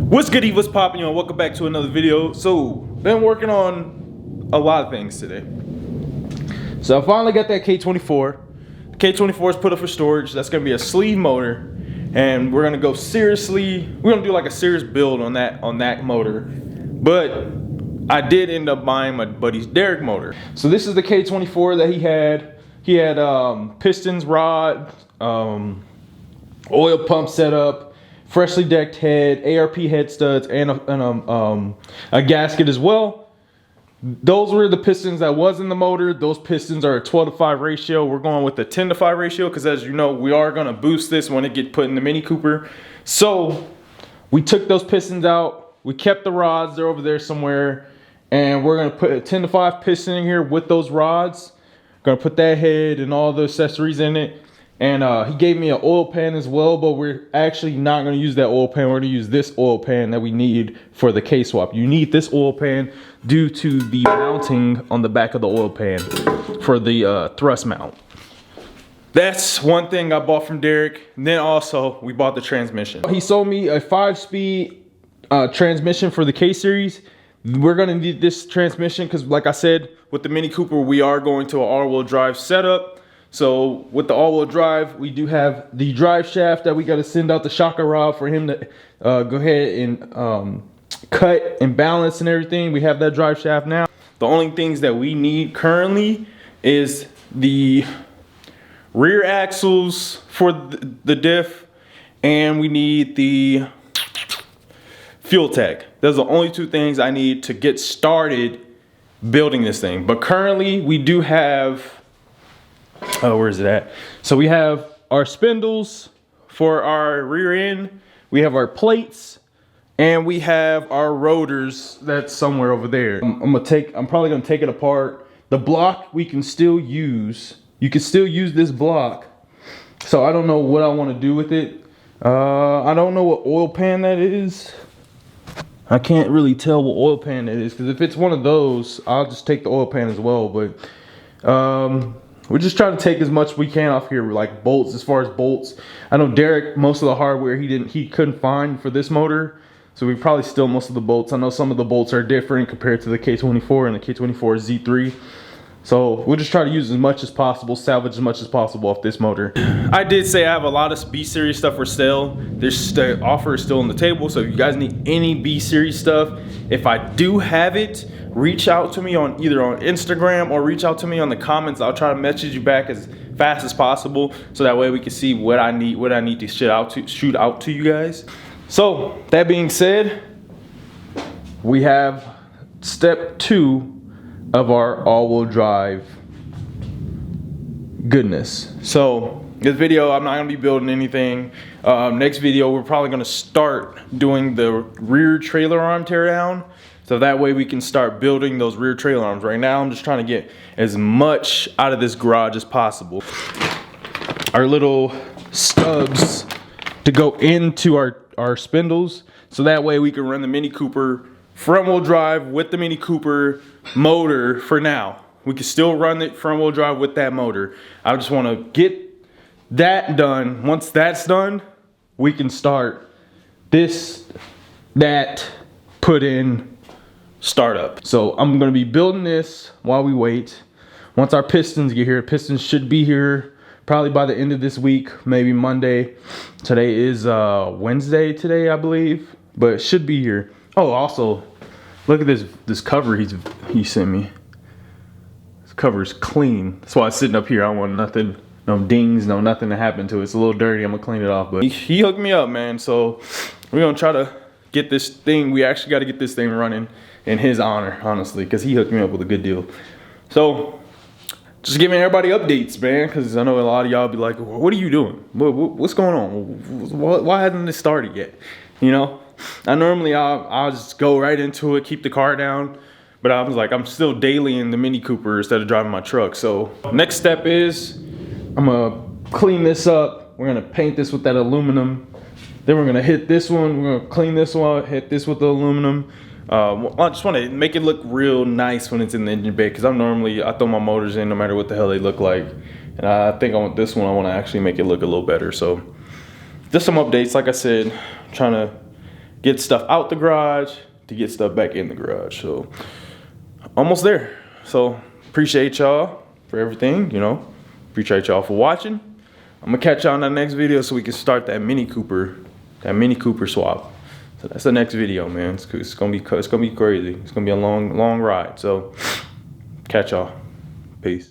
What's good, what's poppin', y'all? Welcome back to another video. So, been working on a lot of things today. So I finally got that K24. The K24 is put up for storage. That's gonna be a sleeve motor. And we're gonna go seriously, we're gonna do like a serious build on that motor. But I did end up buying my buddy's Derek motor. So this is the K24 that he had. He had pistons, rod, oil pump setup, freshly decked head, ARP head studs, and a gasket as well. Those were the pistons that was in the motor. Those pistons are a 12:5 ratio. We're going with a 10:5 ratio because, as you know, we are going to boost this when it gets put in the Mini Cooper. So we took those pistons out. We kept the rods. They're over there somewhere. And we're going to put a 10:5 piston in here with those rods. Going to put that head and all the accessories in it. And he gave me an oil pan as well, but we're actually not going to use that oil pan. We're going to use this oil pan that we need for the K-swap. You need this oil pan due to the mounting on the back of the oil pan for the thrust mount. That's one thing I bought from Derek. And then also, we bought the transmission. He sold me a 5-speed transmission for the K-Series. We're going to need this transmission because, like I said, with the Mini Cooper, we are going to an all-wheel drive setup. So with the all-wheel drive, we do have the drive shaft that we got to send out the shocker rod for him to go ahead and cut and balance and everything. We have that drive shaft now. The only things that we need currently is the rear axles for the diff, and we need the fuel tank. Those are the only two things I need to get started building this thing. But currently, we do have... where is it at? So we have our spindles for our rear end, we have our plates, and we have our rotors that's somewhere over there. I'm probably gonna take it apart. The block we can still use. You can still use this block. So I don't know what I want to do with it. I don't know what oil pan that is. I can't really tell what oil pan that is, because if it's one of those, I'll just take the oil pan as well. But we're just trying to take as much we can off here, like bolts. As far as bolts, I know Derek, most of the hardware he couldn't find for this motor, so we probably steal most of the bolts. I know some of the bolts are different compared to the K24, and the K24 is Z3. So we'll just try to use as much as possible, salvage as much as possible off this motor. I did say I have a lot of B-Series stuff for sale. The offer is still on the table, so if you guys need any B-Series stuff, if I do have it, reach out to me on either on Instagram or reach out to me on the comments. I'll try to message you back as fast as possible, so that way we can see what I need to shoot out to you guys. So that being said, we have step 2 of our all-wheel drive goodness. So this video, I'm not gonna be building anything. Next video, we're probably gonna start doing the rear trailer arm teardown, so that way we can start building those rear trailer arms. Right now, I'm just trying to get as much out of this garage as possible. Our little stubs to go into our spindles, so that way we can run the Mini Cooper front-wheel drive with the Mini Cooper motor for now. We can still run it front-wheel drive with that motor. I just want to get that done. Once that's done, we can start that put in startup. So I'm going to be building this while we wait. Once our pistons get here, pistons should be here probably by the end of this week, maybe Monday. Today is Wednesday today, I believe, but it should be here. Oh, also, look at this cover he sent me. This cover is clean. That's why it's sitting up here. I don't want nothing, no dings, no nothing to happen to it. It's a little dirty. I'm gonna clean it off. But he hooked me up, man. So we're gonna try to get this thing. We actually got to get this thing running in his honor, honestly, because he hooked me up with a good deal. So just giving everybody updates, man, because I know a lot of y'all be like, "What are you doing? What's going on? Why hasn't this started yet?" You know. I'll just go right into it, keep the car down, but I was like, I'm still daily in the Mini Cooper instead of driving my truck. So next step is I'm gonna clean this up. We're gonna paint this with that aluminum. Then we're gonna hit this one. We're gonna clean this one, hit this with the aluminum. I just want to make it look real nice when it's in the engine bay, because I throw my motors in no matter what the hell they look like. And I think I want this one, I want to actually make it look a little better. So just some updates, like I said, trying to get stuff out the garage to get stuff back in the garage. So almost there. So appreciate y'all for everything, you know. Appreciate y'all for watching. I'm gonna catch y'all in the next video so we can start that Mini Cooper swap. So that's the next video, man. It's gonna be crazy. It's gonna be a long ride. So catch y'all. Peace.